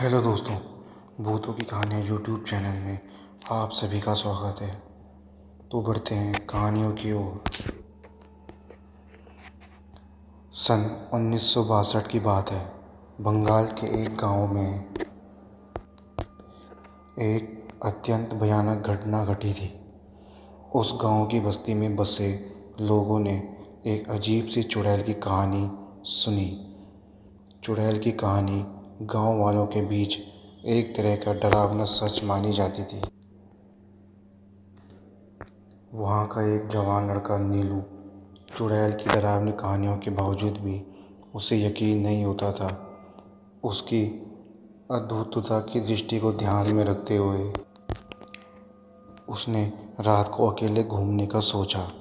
Hello दोस्तों, भूतों की कहानियाँ यूट्यूब चैनल में आप सभी का स्वागत है। तो बढ़ते हैं कहानियों की ओर। सन 1962 की बात है। बंगाल के एक गांव में एक अत्यंत भयानक घटना घटी थी। उस गांव की बस्ती में बसे लोगों ने एक अजीब सी चुड़ैल की कहानी सुनी। चुड़ैल की कहानी गांव वालों के बीच एक तरह का डरावना सच मानी जाती थी। वहाँ का एक जवान लड़का नीलू चुड़ैल की डरावनी कहानियों के बावजूद भी उसे यकीन नहीं होता था। उसकी अद्भुतता की दृष्टि को ध्यान में रखते हुए उसने रात को अकेले घूमने का सोचा।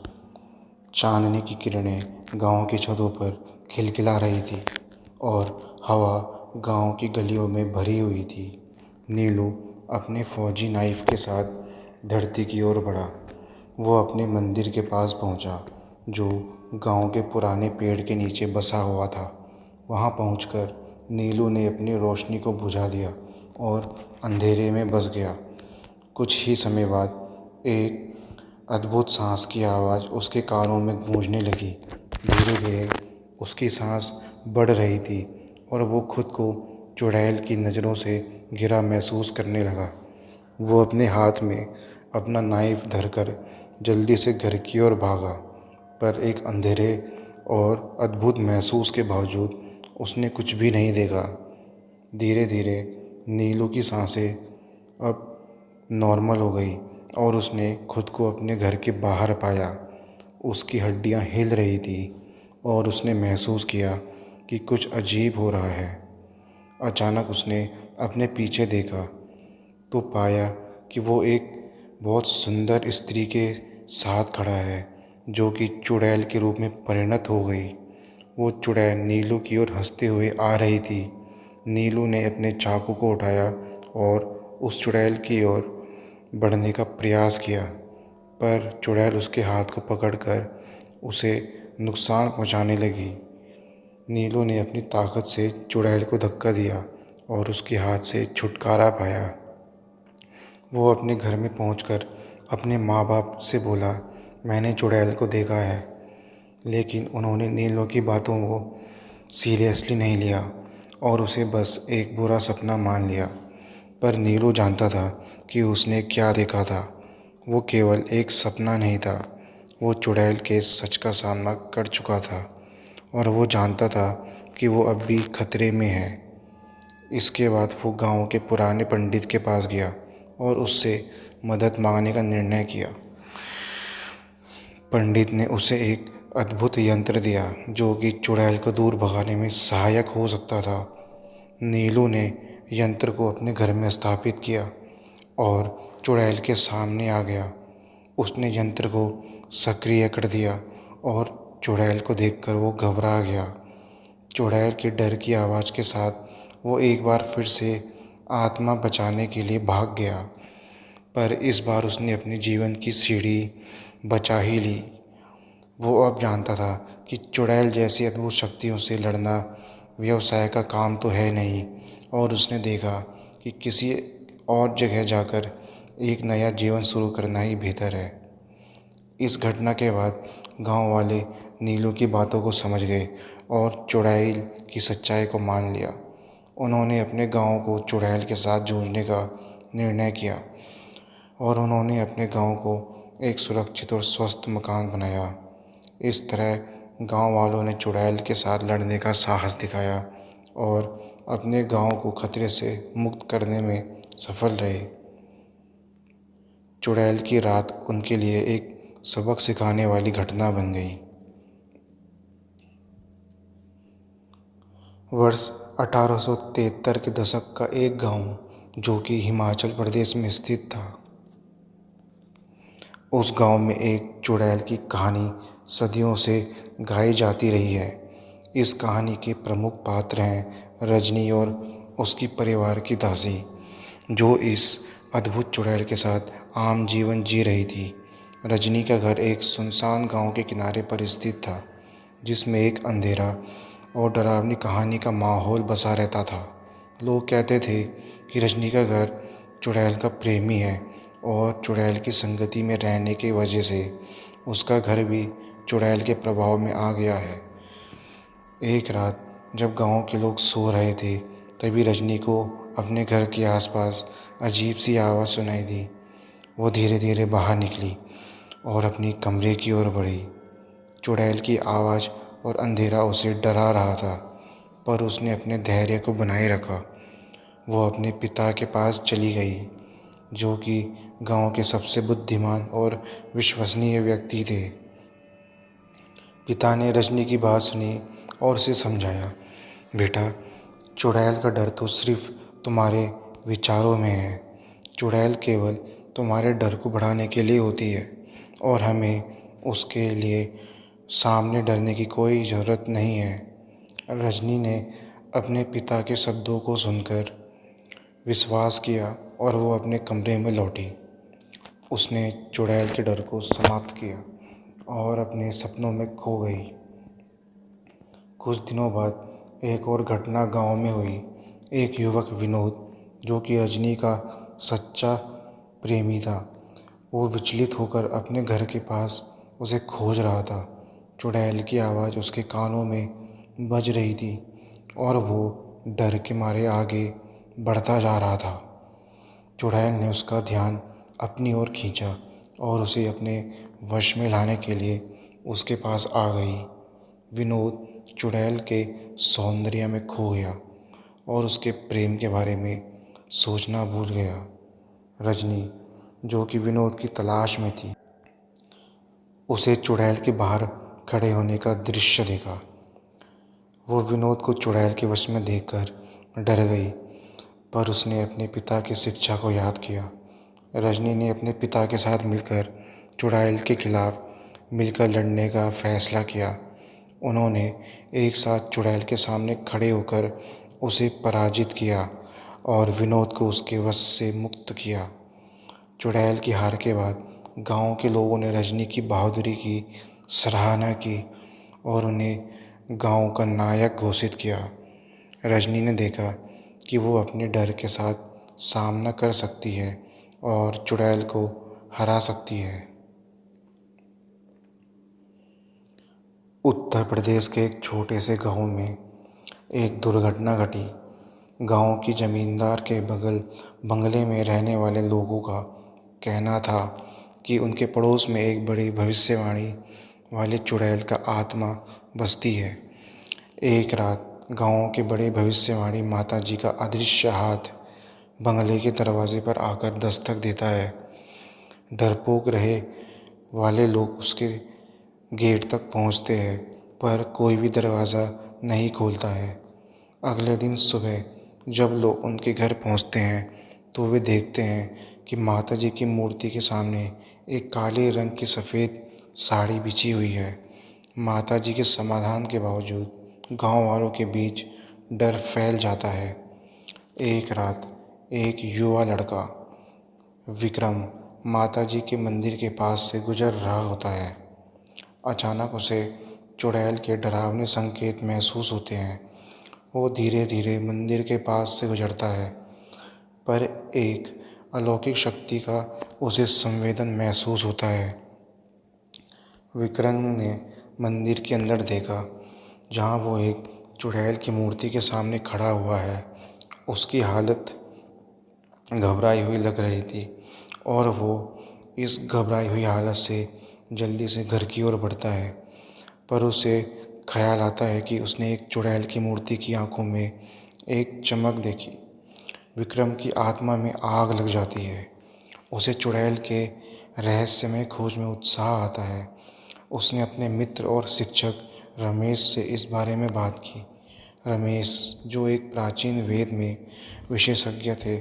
चांदनी की किरणें गांव की छतों पर खिलखिला रही थी और हवा गांव की गलियों में भरी हुई थी। नीलू अपने फौजी नाइफ के साथ धरती की ओर बढ़ा। वो अपने मंदिर के पास पहुंचा, जो गांव के पुराने पेड़ के नीचे बसा हुआ था। वहां पहुंचकर नीलू ने अपनी रोशनी को बुझा दिया और अंधेरे में बस गया। कुछ ही समय बाद एक अद्भुत सांस की आवाज़ उसके कानों में गूंजने लगी। धीरे धीरे उसकी सांस बढ़ रही थी और वो खुद को चुड़ैल की नज़रों से घिरा महसूस करने लगा। वो अपने हाथ में अपना नाइफ धरकर जल्दी से घर की ओर भागा, पर एक अंधेरे और अद्भुत महसूस के बावजूद उसने कुछ भी नहीं देखा। धीरे धीरे नीलू की सांसें अब नॉर्मल हो गई और उसने खुद को अपने घर के बाहर पाया। उसकी हड्डियां हिल रही थी और उसने महसूस किया कि कुछ अजीब हो रहा है। अचानक उसने अपने पीछे देखा तो पाया कि वो एक बहुत सुंदर स्त्री के साथ खड़ा है, जो कि चुड़ैल के रूप में परिणत हो गई। वो चुड़ैल नीलू की ओर हंसते हुए आ रही थी। नीलू ने अपने चाकू को उठाया और उस चुड़ैल की ओर बढ़ने का प्रयास किया, पर चुड़ैल उसके हाथ को पकड़कर उसे नुकसान पहुंचाने लगी। नीलू ने अपनी ताकत से चुड़ैल को धक्का दिया और उसके हाथ से छुटकारा पाया। वो अपने घर में पहुंचकर अपने माँ बाप से बोला, मैंने चुड़ैल को देखा है। लेकिन उन्होंने नीलू की बातों को सीरियसली नहीं लिया और उसे बस एक बुरा सपना मान लिया। पर नीलू जानता था कि उसने क्या देखा था। वो केवल एक सपना नहीं था, वो चुड़ैल के सच का सामना कर चुका था और वो जानता था कि वो अब भी खतरे में है। इसके बाद वो गांव के पुराने पंडित के पास गया और उससे मदद मांगने का निर्णय किया। पंडित ने उसे एक अद्भुत यंत्र दिया, जो कि चुड़ैल को दूर भगाने में सहायक हो सकता था। नीलू ने यंत्र को अपने घर में स्थापित किया और चुड़ैल के सामने आ गया। उसने यंत्र को सक्रिय कर दिया और चुड़ैल को देखकर वो घबरा गया। चुड़ैल के डर की आवाज़ के साथ वो एक बार फिर से आत्मा बचाने के लिए भाग गया, पर इस बार उसने अपने जीवन की सीढ़ी बचा ही ली। वो अब जानता था कि चुड़ैल जैसी अद्भुत शक्तियों से लड़ना व्यवसाय का काम तो है नहीं, और उसने देखा कि किसी और जगह जाकर एक नया जीवन शुरू करना ही बेहतर है। इस घटना के बाद गांव वाले नीलू की बातों को समझ गए और चुड़ैल की सच्चाई को मान लिया। उन्होंने अपने गांव को चुड़ैल के साथ जूझने का निर्णय किया और उन्होंने अपने गांव को एक सुरक्षित और स्वस्थ मकान बनाया। इस तरह गांव वालों ने चुड़ैल के साथ लड़ने का साहस दिखाया और अपने गांव को खतरे से मुक्त करने में सफल रहे। चुड़ैल की रात उनके लिए एक सबक सिखाने वाली घटना बन गई। वर्ष 1873 के दशक का एक गांव, जो कि हिमाचल प्रदेश में स्थित था। उस गांव में एक चुड़ैल की कहानी सदियों से गाई जाती रही है। इस कहानी के प्रमुख पात्र हैं रजनी और उसकी परिवार की दासी, जो इस अद्भुत चुड़ैल के साथ आम जीवन जी रही थी। रजनी का घर एक सुनसान गांव के किनारे पर स्थित था, जिसमें एक अंधेरा और डरावनी कहानी का माहौल बसा रहता था। लोग कहते थे कि रजनी का घर चुड़ैल का प्रेमी है और चुड़ैल की संगति में रहने की वजह से उसका घर भी चुड़ैल के प्रभाव में आ गया है। एक रात जब गांव के लोग सो रहे थे, तभी रजनी को अपने घर के आसपास अजीब सी आवाज़ सुनाई दी। वो धीरे धीरे बाहर निकली और अपनी कमरे की ओर बढ़ी। चुड़ैल की आवाज़ और अंधेरा उसे डरा रहा था, पर उसने अपने धैर्य को बनाए रखा। वो अपने पिता के पास चली गई, जो कि गांव के सबसे बुद्धिमान और विश्वसनीय व्यक्ति थे। पिता ने रजनी की बात सुनी और उसे समझाया, बेटा, चुड़ैल का डर तो सिर्फ तुम्हारे विचारों में है। चुड़ैल केवल तुम्हारे डर को बढ़ाने के लिए होती है और हमें उसके लिए सामने डरने की कोई ज़रूरत नहीं है। रजनी ने अपने पिता के शब्दों को सुनकर विश्वास किया और वो अपने कमरे में लौटी। उसने चुड़ैल के डर को समाप्त किया और अपने सपनों में खो गई। कुछ दिनों बाद एक और घटना गांव में हुई। एक युवक विनोद, जो कि रजनी का सच्चा प्रेमी था, वो विचलित होकर अपने घर के पास उसे खोज रहा था। चुड़ैल की आवाज़ उसके कानों में बज रही थी और वो डर के मारे आगे बढ़ता जा रहा था। चुड़ैल ने उसका ध्यान अपनी ओर खींचा और उसे अपने वश में लाने के लिए उसके पास आ गई। विनोद चुड़ैल के सौंदर्य में खो गया और उसके प्रेम के बारे में सोचना भूल गया। रजनी, जो कि विनोद की तलाश में थी, उसे चुड़ैल के बाहर खड़े होने का दृश्य देखा। वो विनोद को चुड़ैल के वश में देखकर डर गई, पर उसने अपने पिता की शिक्षा को याद किया। रजनी ने अपने पिता के साथ मिलकर चुड़ैल के खिलाफ मिलकर लड़ने का फैसला किया। उन्होंने एक साथ चुड़ैल के सामने खड़े होकर उसे पराजित किया और विनोद को उसके वश से मुक्त किया। चुड़ैल की हार के बाद गांव के लोगों ने रजनी की बहादुरी की सराहना की और उन्हें गांव का नायक घोषित किया। रजनी ने देखा कि वो अपने डर के साथ सामना कर सकती है और चुड़ैल को हरा सकती है। उत्तर प्रदेश के एक छोटे से गांव में एक दुर्घटना घटी। गांव की ज़मींदार के बंगले में रहने वाले लोगों का कहना था कि उनके पड़ोस में एक बड़ी भविष्यवाणी वाली चुड़ैल का आत्मा बसती है। एक रात गांव के बड़े भविष्यवाणी माता जी का अदृश्य हाथ बंगले के दरवाजे पर आकर दस्तक देता है। डरपोक रहे वाले लोग उसके गेट तक पहुंचते हैं, पर कोई भी दरवाज़ा नहीं खोलता है। अगले दिन सुबह जब लोग उनके घर पहुंचते हैं तो वे देखते हैं कि माता जी की मूर्ति के सामने एक काले रंग की सफ़ेद साड़ी बिछी हुई है। माता जी के समाधान के बावजूद गांव वालों के बीच डर फैल जाता है। एक रात एक युवा लड़का विक्रम माता जी के मंदिर के पास से गुजर रहा होता है। अचानक उसे चुड़ैल के डरावने संकेत महसूस होते हैं। वो धीरे धीरे मंदिर के पास से गुजरता है, पर एक अलौकिक शक्ति का उसे संवेदन महसूस होता है। विक्रम ने मंदिर के अंदर देखा, जहाँ वो एक चुड़ैल की मूर्ति के सामने खड़ा हुआ है। उसकी हालत घबराई हुई लग रही थी और वो इस घबराई हुई हालत से जल्दी से घर की ओर बढ़ता है, पर उसे ख्याल आता है कि उसने एक चुड़ैल की मूर्ति की आंखों में एक चमक देखी। विक्रम की आत्मा में आग लग जाती है। उसे चुड़ैल के रहस्यमय खोज में उत्साह आता है। उसने अपने मित्र और शिक्षक रमेश से इस बारे में बात की। रमेश, जो एक प्राचीन वेद में विशेषज्ञ थे,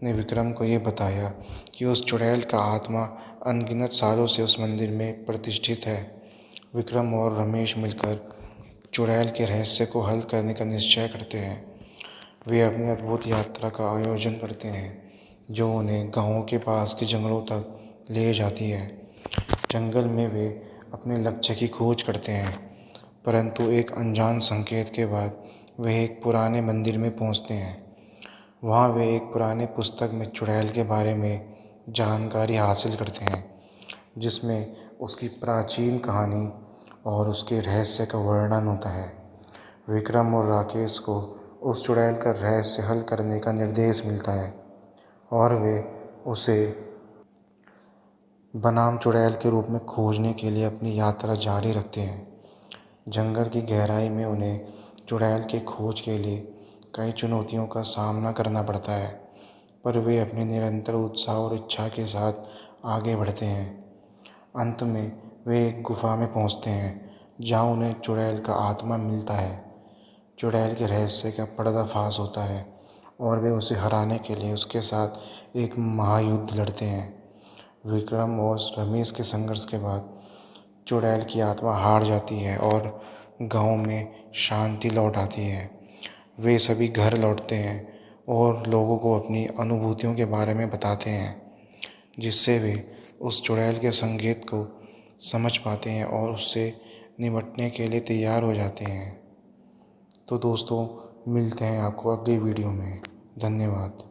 ने विक्रम को ये बताया कि उस चुड़ैल का आत्मा अनगिनत सालों से उस मंदिर में प्रतिष्ठित है। विक्रम और रमेश मिलकर चुड़ैल के रहस्य को हल करने का निश्चय करते हैं। वे अपनी अद्भुत यात्रा का आयोजन करते हैं, जो उन्हें गाँव के पास के जंगलों तक ले जाती है। जंगल में वे अपने लक्ष्य की खोज करते हैं, परंतु एक अनजान संकेत के बाद वे एक पुराने मंदिर में पहुंचते हैं। वहाँ वे एक पुराने पुस्तक में चुड़ैल के बारे में जानकारी हासिल करते हैं, जिसमें उसकी प्राचीन कहानी और उसके रहस्य का वर्णन होता है। विक्रम और राकेश को उस चुड़ैल का रहस्य हल करने का निर्देश मिलता है और वे उसे बनाम चुड़ैल के रूप में खोजने के लिए अपनी यात्रा जारी रखते हैं। जंगल की गहराई में उन्हें चुड़ैल की खोज के लिए कई चुनौतियों का सामना करना पड़ता है, पर वे अपने निरंतर उत्साह और इच्छा के साथ आगे बढ़ते हैं। अंत में वे एक गुफा में पहुंचते हैं, जहां उन्हें चुड़ैल का आत्मा मिलता है। चुड़ैल के रहस्य का पर्दाफाश होता है और वे उसे हराने के लिए उसके साथ एक महायुद्ध लड़ते हैं। विक्रम और रमेश के संघर्ष के बाद चुड़ैल की आत्मा हार जाती है और गांव में शांति लौट आती है। वे सभी घर लौटते हैं और लोगों को अपनी अनुभूतियों के बारे में बताते हैं, जिससे वे उस चुड़ैल के संकेत को समझ पाते हैं और उससे निपटने के लिए तैयार हो जाते हैं। तो दोस्तों, मिलते हैं आपको अगली वीडियो में। धन्यवाद।